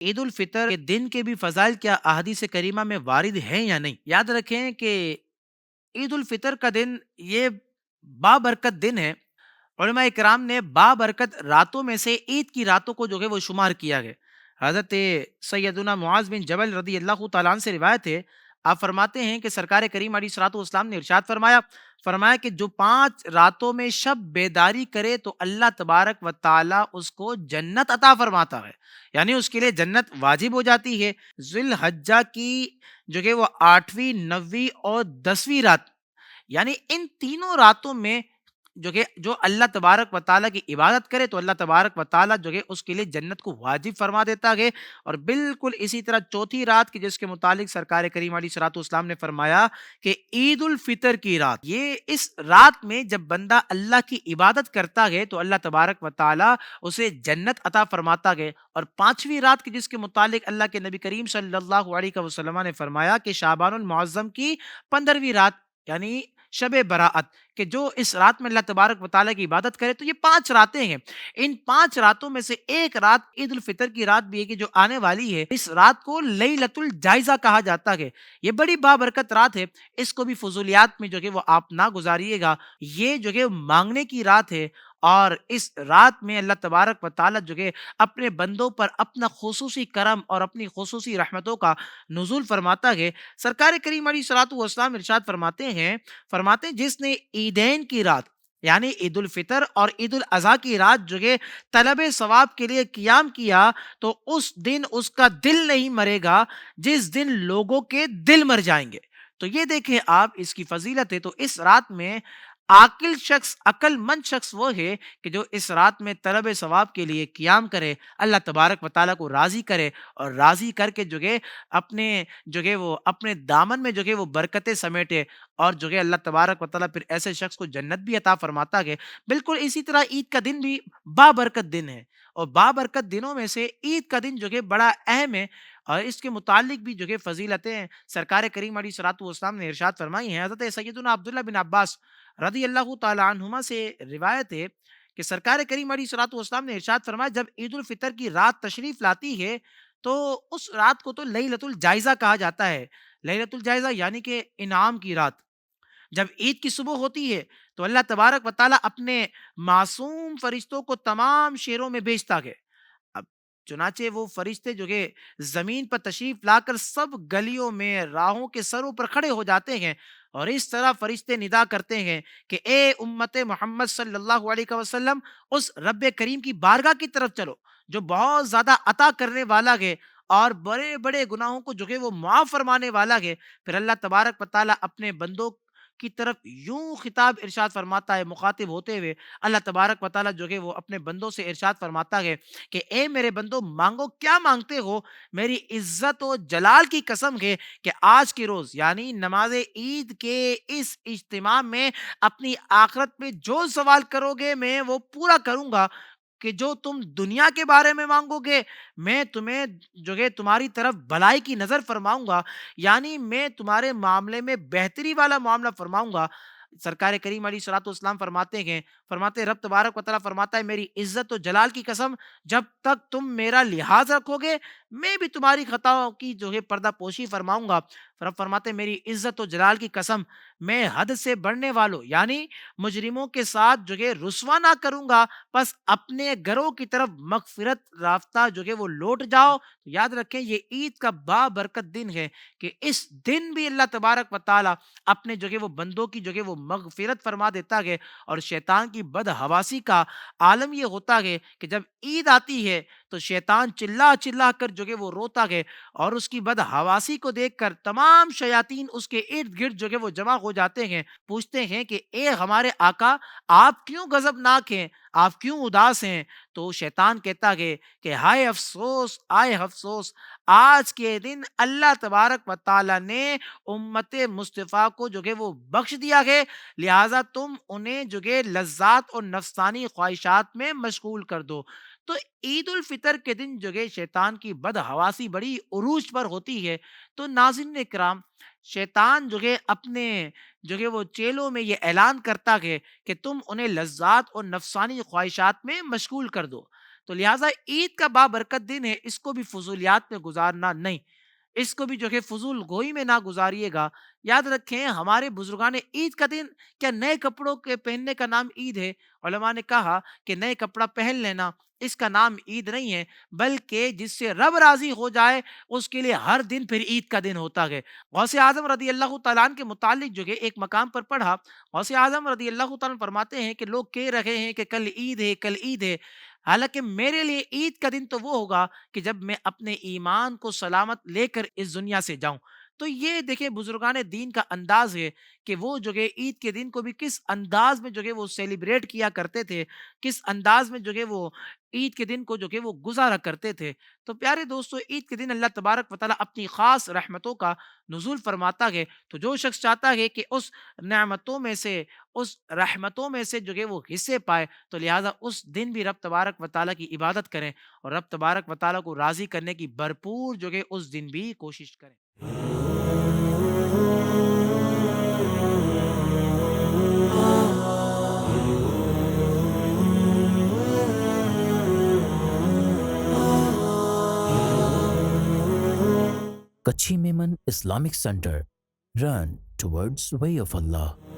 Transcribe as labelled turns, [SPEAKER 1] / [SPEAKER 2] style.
[SPEAKER 1] عید الفطر کے دن کے بھی فضائل کیا احادیث کریمہ میں وارد ہیں یا نہیں؟ یاد رکھیں کہ عید الفطر کا دن یہ بابرکت دن ہے۔ علماء کرام نے بابرکت راتوں میں سے عید کی راتوں کو جو ہے وہ شمار کیا ہے۔ حضرت سیدنا معاذ بن جبل رضی اللہ تعالیٰ عنہ سے روایت ہے، آپ فرماتے ہیں کہ سرکار کریم علیہ الصلوۃ والسلام نے ارشاد فرمایا کہ جو 5 راتوں میں شب بیداری کرے تو اللہ تبارک و تعالی اس کو جنت عطا فرماتا ہے، یعنی اس کے لیے جنت واجب ہو جاتی ہے۔ ذی الحجہ کی جو کہ وہ 8ویں، 9ویں اور 10ویں رات، یعنی ان تینوں راتوں میں جو اللہ تبارک و تعالیٰ کی عبادت کرے تو اللہ تبارک و تعالیٰ جو ہے اس کے لیے جنت کو واجب فرما دیتا ہے۔ اور بالکل اسی طرح چوتھی رات کی جس کے متعلق سرکار کریم علیہ الصلوۃ والسلام نے فرمایا کہ عید الفطر کی رات، یہ اس رات میں جب بندہ اللہ کی عبادت کرتا ہے تو اللہ تبارک و تعالیٰ اسے جنت عطا فرماتا ہے۔ اور 5ویں رات کی جس کے متعلق اللہ کے نبی کریم صلی اللہ علیہ وسلم نے فرمایا کہ شعبان المعظم کی 15ویں رات، یعنی شب براءت، کہ جو اس رات میں اللہ تبارک و تعالیٰ کی عبادت کرے تو یہ 5 راتیں ہیں۔ ان 5 راتوں میں سے ایک رات عید الفطر کی رات بھی ہے کہ جو آنے والی ہے، اس رات کو لیلۃ الجائزہ کہا جاتا ہے۔ یہ بڑی بابرکت رات ہے، اس کو بھی فضولیات میں جو کہ وہ آپ نہ گزاریے گا۔ یہ جو کہ مانگنے کی رات ہے، اور اس رات میں اللہ تبارک و تعالیٰ جو کہ اپنے بندوں پر اپنا خصوصی کرم اور اپنی خصوصی رحمتوں کا نزول فرماتا ہے۔ سرکار کریم علیہ الصلوۃ والسلام ارشاد فرماتے ہیں جس نے عیدین کی رات، یعنی عید الفطر اور عید الاضحیٰ کی رات جو کہ طلب ثواب کے لیے قیام کیا تو اس دن اس کا دل نہیں مرے گا جس دن لوگوں کے دل مر جائیں گے۔ تو یہ دیکھیں آپ، اس کی فضیلت ہے۔ تو اس رات میں عقل مند شخص وہ ہے کہ جو اس رات میں طلب ثواب کے لیے قیام کرے، اللہ تبارک و تعالیٰ کو راضی کرے، اور راضی کر کے جو کہ اپنے دامن میں جو کہ وہ برکتیں سمیٹے، اور جو کہ اللہ تبارک و تعالیٰ پھر ایسے شخص کو جنت بھی عطا فرماتا ہے۔ بالکل اسی طرح عید کا دن بھی بابرکت دن ہے، اور بابرکت دنوں میں سے عید کا دن جو کہ بڑا اہم ہے، اور اس کے متعلق بھی جو کہ فضیلتیں سرکار کریم علیہ الصلوۃ والسلام نے ارشاد فرمائی ہیں۔ حضرت سیدنا عبداللہ بن عباس رضی اللہ تعالی عنہما سے روایت ہے کہ سرکار کریم علیہ الصلوۃ والسلام نے ارشاد فرمایا جب عید الفطر کی رات تشریف لاتی ہے تو اس رات کو تو لیلۃ الجائزہ کہا جاتا ہے۔ لیلۃ الجائزہ یعنی کہ انعام کی رات۔ جب عید کی صبح ہوتی ہے تو اللہ تبارک و تعالیٰ اپنے معصوم فرشتوں کو تمام شہروں میں بھیجتا ہے۔ اب چنانچہ وہ فرشتے جو کہ زمین پر تشریف لا کر سب گلیوں میں، راہوں کے سروں پر کھڑے ہو جاتے ہیں، اور اس طرح فرشتے ندا کرتے ہیں کہ اے امت محمد صلی اللہ علیہ وسلم، اس رب کریم کی بارگاہ کی طرف چلو جو بہت زیادہ عطا کرنے والا ہے اور بڑے بڑے گناہوں کو جو کہ وہ معاف فرمانے والا ہے۔ پھر اللہ تبارک و تعالیٰ اپنے بندوں کی طرف یوں خطاب ارشاد فرماتا ہے، مخاطب ہوتے ہوئے اللہ تبارک و تعالیٰ جو کہ وہ اپنے بندوں سے ارشاد فرماتا ہے کہ اے میرے بندو، مانگو کیا مانگتے ہو، میری عزت و جلال کی قسم ہے کہ آج کے روز یعنی نماز عید کے اس اجتماع میں اپنی آخرت میں جو سوال کرو گے میں وہ پورا کروں گا، کہ جو تم دنیا کے بارے میں مانگو گے میں تمہیں جو کہ تمہاری طرف بھلائی کی نظر فرماؤں گا، یعنی میں تمہارے معاملے میں بہتری والا معاملہ فرماؤں گا۔ سرکار کریم علیہ الصلوۃ والسلام فرماتے رب تبارک و تعالیٰ فرماتا ہے میری عزت و جلال کی قسم، جب تک تم میرا لحاظ رکھو گے میں بھی تمہاری خطاؤں کی جو ہے پردہ پوشی فرماؤں گا۔ رب فرماتے میری عزت و جلال کی قسم، میں حد سے بڑھنے والوں یعنی مجرموں کے ساتھ جو کہ رسوا نہ کروں گا، بس اپنے گھروں کی طرف مغفرت رافتہ جو کہ وہ لوٹ جاؤ۔ تو یاد رکھیں یہ عید کا بابرکت دن ہے کہ اس دن بھی اللہ تبارک و تعالیٰ اپنے جو کہ وہ بندوں کی جو کہ وہ مغفرت فرما دیتا ہے۔ اور شیطان کی بدحواسی کا عالم یہ ہوتا ہے کہ جب عید آتی ہے تو شیطان چلا چلا کر جو کہ وہ روتا ہے، اور اس کی بدحواسی کو دیکھ کر تمام شیاطین اس کے ارد گرد جو کہ وہ جمع ہو جاتے ہیں، پوچھتے ہیں کہ اے ہمارے آقا، آپ کیوں غضبناک ہیں، آپ کیوں اداس ہیں؟ تو شیطان کہتا ہے کہ ہائے افسوس، آئے افسوس، آج کے دن اللہ تبارک و تعالیٰ نے امت مصطفیٰ کو جو کہ وہ بخش دیا ہے، لہٰذا تم انہیں جو کہ لذات اور نفسانی خواہشات میں مشغول کر دو۔ تو عید الفطر کے دن جو کہ شیطان کی بدحواسی بڑی عروج پر ہوتی ہے۔ تو ناظرین کرام، شیطان جو کہ اپنے جو کہ وہ چیلوں میں یہ اعلان کرتا ہے کہ تم انہیں لذات اور نفسانی خواہشات میں مشغول کر دو۔ تو لہٰذا عید کا بابرکت دن ہے، اس کو بھی فضولیات میں گزارنا نہیں، اس کو بھی جو کہ فضول گوئی میں نہ گزاریے گا۔ یاد رکھیں ہمارے بزرگان عید کا دن کیا نئے کپڑوں کے پہننے کا نام عید ہے؟ علماء نے کہا کہ نئے کپڑا پہن لینا اس کا نام عید نہیں ہے، بلکہ جس سے رب راضی ہو جائے اس کے لیے ہر دن پھر عید کا دن ہوتا ہے۔ غوث اعظم رضی اللہ تعالیٰ عنہ کے متعلق جو ہے ایک مقام پر پڑھا، غوث اعظم رضی اللہ تعالیٰ عنہ فرماتے ہیں کہ لوگ کہہ رہے ہیں کہ کل عید ہے، کل عید ہے، حالانکہ میرے لیے عید کا دن تو وہ ہوگا کہ جب میں اپنے ایمان کو سلامت لے کر اس دنیا سے جاؤں۔ تو یہ دیکھیں بزرگان دین کا انداز ہے کہ وہ جو ہے عید کے دن کو بھی کس انداز میں جو ہے وہ سیلیبریٹ کیا کرتے تھے، کس انداز میں جو ہے وہ عید کے دن کو جو کہ وہ گزارا کرتے تھے۔ تو پیارے دوستو، عید کے دن اللہ تبارک و تعالیٰ اپنی خاص رحمتوں کا نزول فرماتا ہے، تو جو شخص چاہتا ہے کہ اس نعمتوں میں سے، اس رحمتوں میں سے جو کہ وہ حصے پائے، تو لہٰذا اس دن بھی رب تبارک و تعالیٰ کی عبادت کریں اور رب تبارک و تعالیٰ کو راضی کرنے کی بھرپور جو کہ اس دن بھی کوشش کریں۔
[SPEAKER 2] Kachi Memon Islamic Center. Run towards way of Allah.